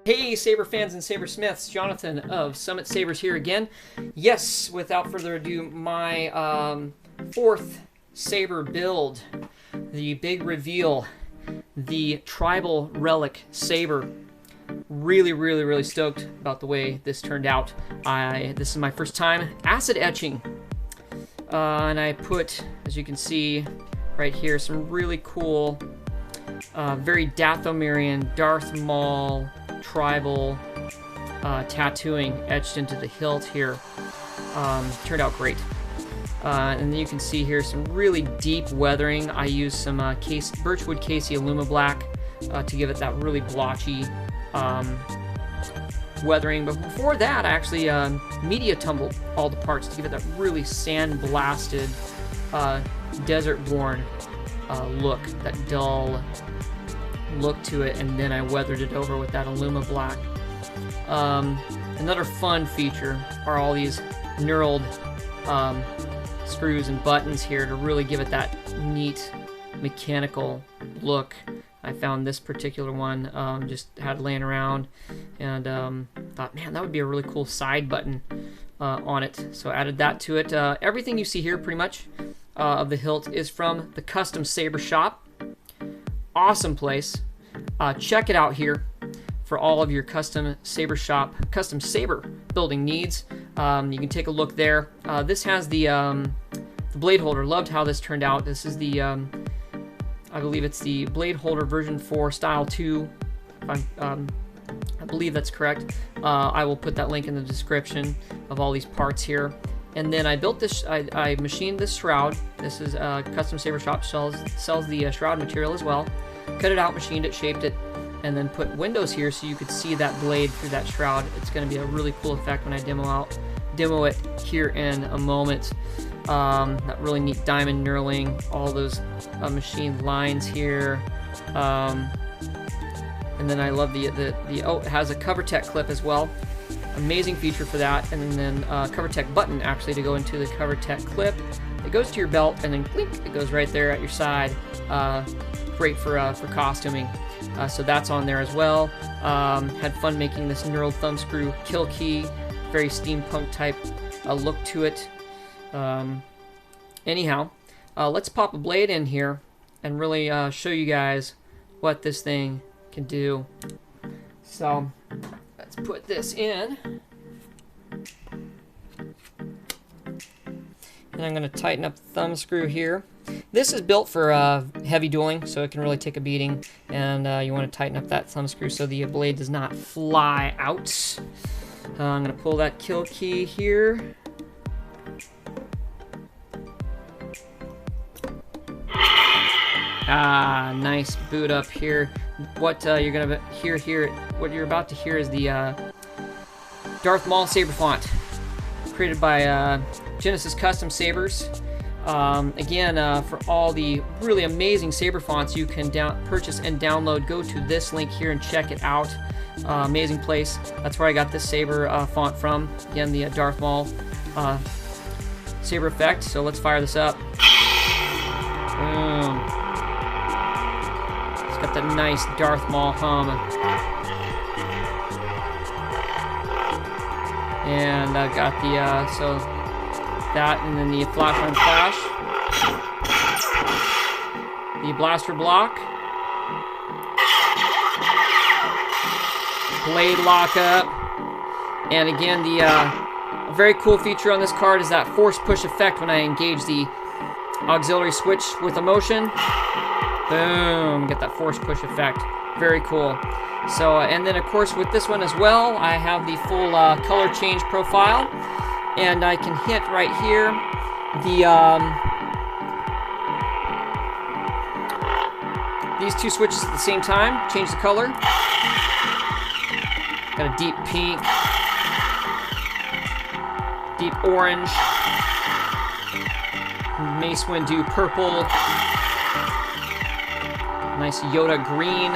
Hey Saber fans and Saber Smiths, Jonathan of Summit Sabers here again. Yes, without further ado, my fourth Saber build, the big reveal, the tribal Relic Saber. Really stoked about the way this turned out. This is my first time acid etching, and I put, as you can see right here, some really cool, very Dathomirian, Darth Maul tribal tattooing etched into the hilt here. Turned out great. And then you can see here some really deep weathering. I used some Birchwood Casey Illuma Black to give it that really blotchy weathering. But before that, I actually media tumbled all the parts to give it that really sand-blasted, desert-born look, that dull look to it, and then I weathered it over with that Illuma Black. Another fun feature are all these knurled screws and buttons here to really give it that neat mechanical look. I found this particular one, just had it laying around, and thought, man, that would be a really cool side button on it. So I added that to it. Everything you see here, pretty much, of the hilt is from the Custom Saber shop. Awesome place. Check it out here for all of your custom Saber shop, custom Saber building needs. You can take a look there. This has the blade holder. Loved how this turned out. This is the, I believe it's the blade holder version 4 style 2. I believe that's correct. I will put that link in the description of all these parts here. And then I built this, I machined this shroud. This is Custom Saber Shop, sells the shroud material as well. Cut it out, machined it, shaped it, and then put windows here so you could see that blade through that shroud. It's going to be a really cool effect when I demo it here in a moment. That really neat diamond knurling, all those machined lines here. And then I love oh, it has a CoverTech clip as well. Amazing feature for that. And then CoverTech button actually to go into the CoverTech clip. It goes to your belt and then clink, it goes right there at your side. Great for costuming. So that's on there as well. Had fun making this knurled thumb screw kill key. Very steampunk type look to it. Anyhow, let's pop a blade in here and really show you guys what this thing can do. So let's put this in. And I'm going to tighten up the thumb screw here. This is built for heavy dueling, so it can really take a beating. And you want to tighten up that thumb screw so the blade does not fly out. I'm going to pull that kill key here. Nice boot up here. What you're going to hear here, what you're about to hear is the Darth Maul Saber font, created by Genesis Custom Sabers. Again, for all the really amazing Saber fonts you can purchase and download, go to this link here and check it out. Amazing place. That's where I got this Saber font from. Again, the Darth Maul Saber effect. So let's fire this up. Boom. It's got that nice Darth Maul hum. And I've got the, so that, and then the flash on flash. The blaster block. Blade lockup. And again, the a very cool feature on this card is that force push effect when I engage the auxiliary switch with a motion. Boom, get that force push effect. Very cool. So, and then of course with this one as well, I have the full color change profile, and I can hit right here these two switches at the same time, change the color. Got a deep pink, deep orange, Mace Windu purple, nice Yoda green,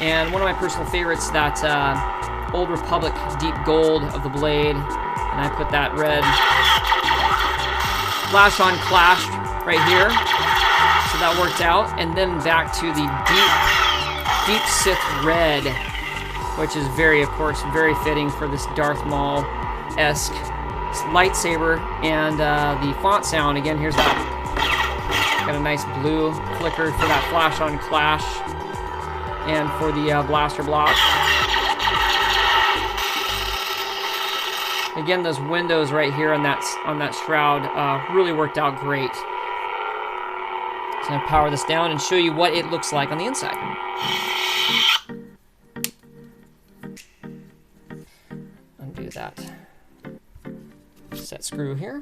and one of my personal favorites, that Old Republic deep gold of the blade, and I put that red flash on clash right here, so that worked out. And then back to the deep Sith red which is of course, very fitting for this Darth Maul-esque lightsaber. And the font sound, again, here's that. Got a nice blue flicker for that flash on clash, and for the blaster block. Again, those windows right here on that shroud really worked out great. So I'm going to power this down and show you what it looks like on the inside. Undo that set screw here.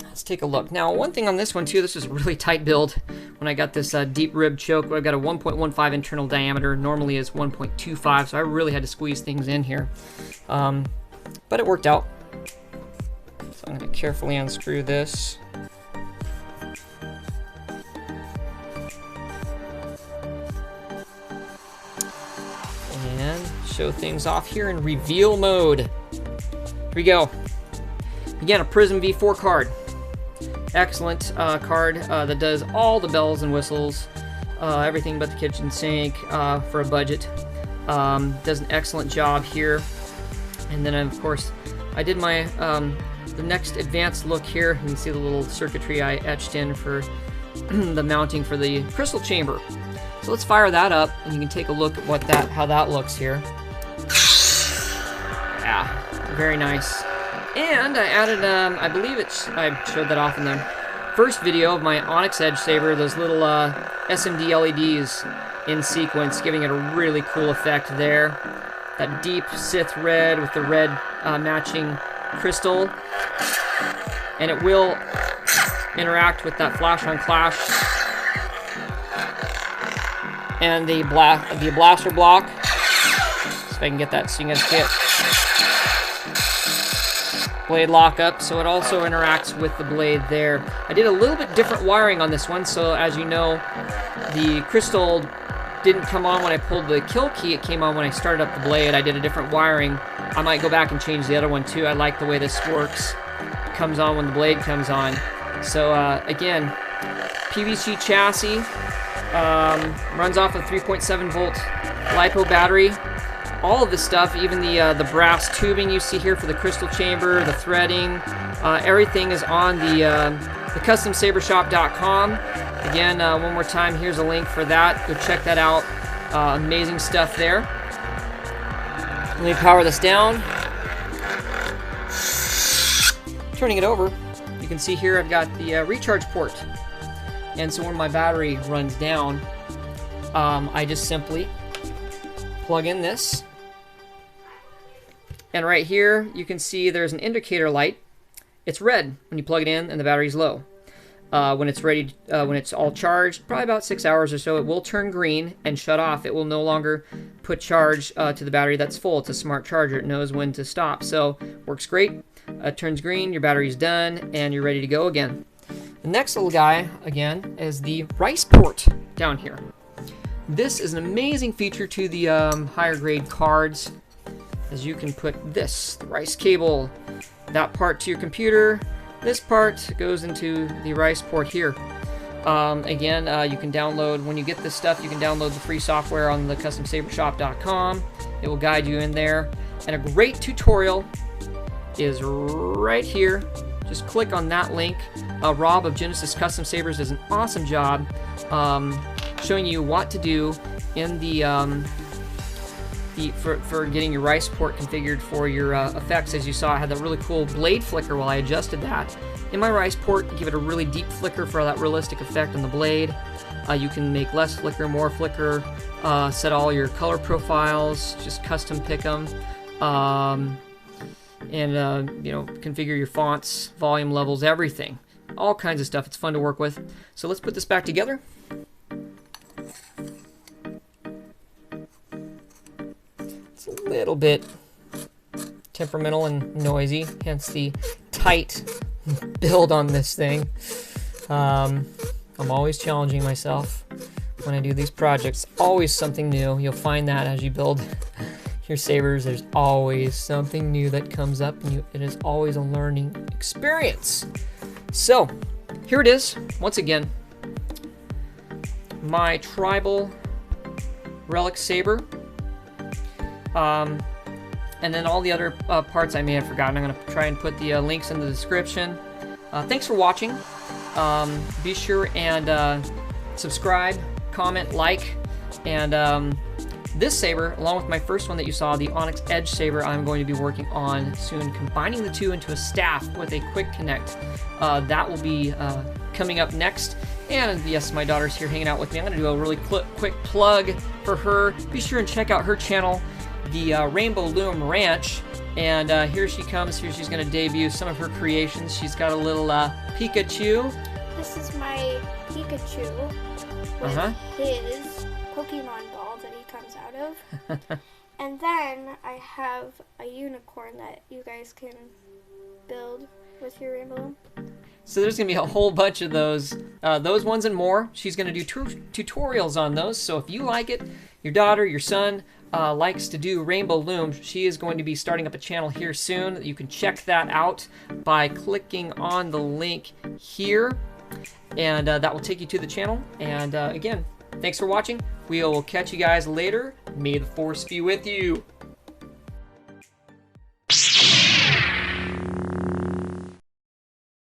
Let's take a look. Now, one thing on this one too, this is a really tight build. When I got this deep rib choke, I've got a 1.15 internal diameter. Normally is 1.25, so I really had to squeeze things in here. But it worked out. So I'm going to carefully unscrew this. And show things off here in reveal mode. Here we go. Again, a Prism V4 card. Excellent card that does all the bells and whistles, everything but the kitchen sink for a budget. Does an excellent job here. And then, of course, I did my the next advanced look here. You can see the little circuitry I etched in for the mounting for the crystal chamber. So let's fire that up, and you can take a look at how that looks here. Yeah, very nice. And I added, I believe I showed that off in the first video of my Onyx Edge Saber, those little SMD LEDs in sequence, giving it a really cool effect there. That deep Sith red with the red matching crystal. And it will interact with that flash on clash. And the blaster block. See if I can get that so you can see it. Blade lockup, so it also interacts with the blade there. I did a little bit different wiring on this one, so as you know, the crystal didn't come on when I pulled the kill key, it came on when I started up the blade. I did a different wiring. I might go back and change the other one too. I like the way this works. It comes on when the blade comes on. So again, PVC chassis, runs off a 3.7 volt LiPo battery. All of this stuff, even the brass tubing you see here for the crystal chamber, the threading, everything is on the CustomSaberShop.com. Again, one more time, here's a link for that. Go check that out. Amazing stuff there. Let me power this down. Turning it over, you can see here I've got the recharge port. And so when my battery runs down, I just simply plug in this. And right here, you can see there's an indicator light. It's red when you plug it in and the battery's low. When it's ready, when it's all charged, probably about 6 hours or so, it will turn green and shut off. It will no longer put charge to the battery that's full. It's a smart charger. It knows when to stop. So, works great. Turns green, your battery's done, and you're ready to go again. The next little guy, again, is the rice port down here. This is an amazing feature to the higher grade cards, as you can put this, the rice cable, that part to your computer. This part goes into the rice port here. Again, you can download, when you get this stuff, you can download the free software on the CustomSaberShop.com. It will guide you in there. And a great tutorial is right here. Just click on that link. Rob of Genesis Custom Sabers does an awesome job showing you what to do in for getting your rice port configured for your effects. As you saw, I had that really cool blade flicker while I adjusted that. In my rice port, give it a really deep flicker for that realistic effect on the blade. You can make less flicker, more flicker, set all your color profiles, just custom pick them, and you know, configure your fonts, volume levels, everything. All kinds of stuff. It's fun to work with. So let's put this back together. It's a little bit temperamental and noisy, hence the tight build on this thing. I'm always challenging myself when I do these projects. Always something new. You'll find that as you build your sabers, there's always something new that comes up, and it is always a learning experience. So, here it is, once again. My tribal Relic Saber. And then all the other parts I may have forgotten. I'm going to try and put the links in the description. Thanks for watching. Be sure and subscribe, comment, like, and this saber, along with my first one that you saw, the Onyx Edge Saber, I'm going to be working on soon, combining the two into a staff with a quick connect. That will be coming up next. And yes, my daughter's here hanging out with me. I'm going to do a really quick plug for her. Be sure and check out her channel, the Rainbow Loom Ranch. And here she comes. Here she's going to debut some of her creations. She's got a little Pikachu. This is my Pikachu with his Pokemon ball that he comes out of. And then I have a unicorn that you guys can build with your rainbow loom. So there's going to be a whole bunch of those ones and more. She's going to do tutorials on those. So if you like it, your daughter, your son likes to do rainbow loom, she is going to be starting up a channel here soon. You can check that out by clicking on the link here. And that will take you to the channel. And again, thanks for watching. We will catch you guys later. May the Force be with you.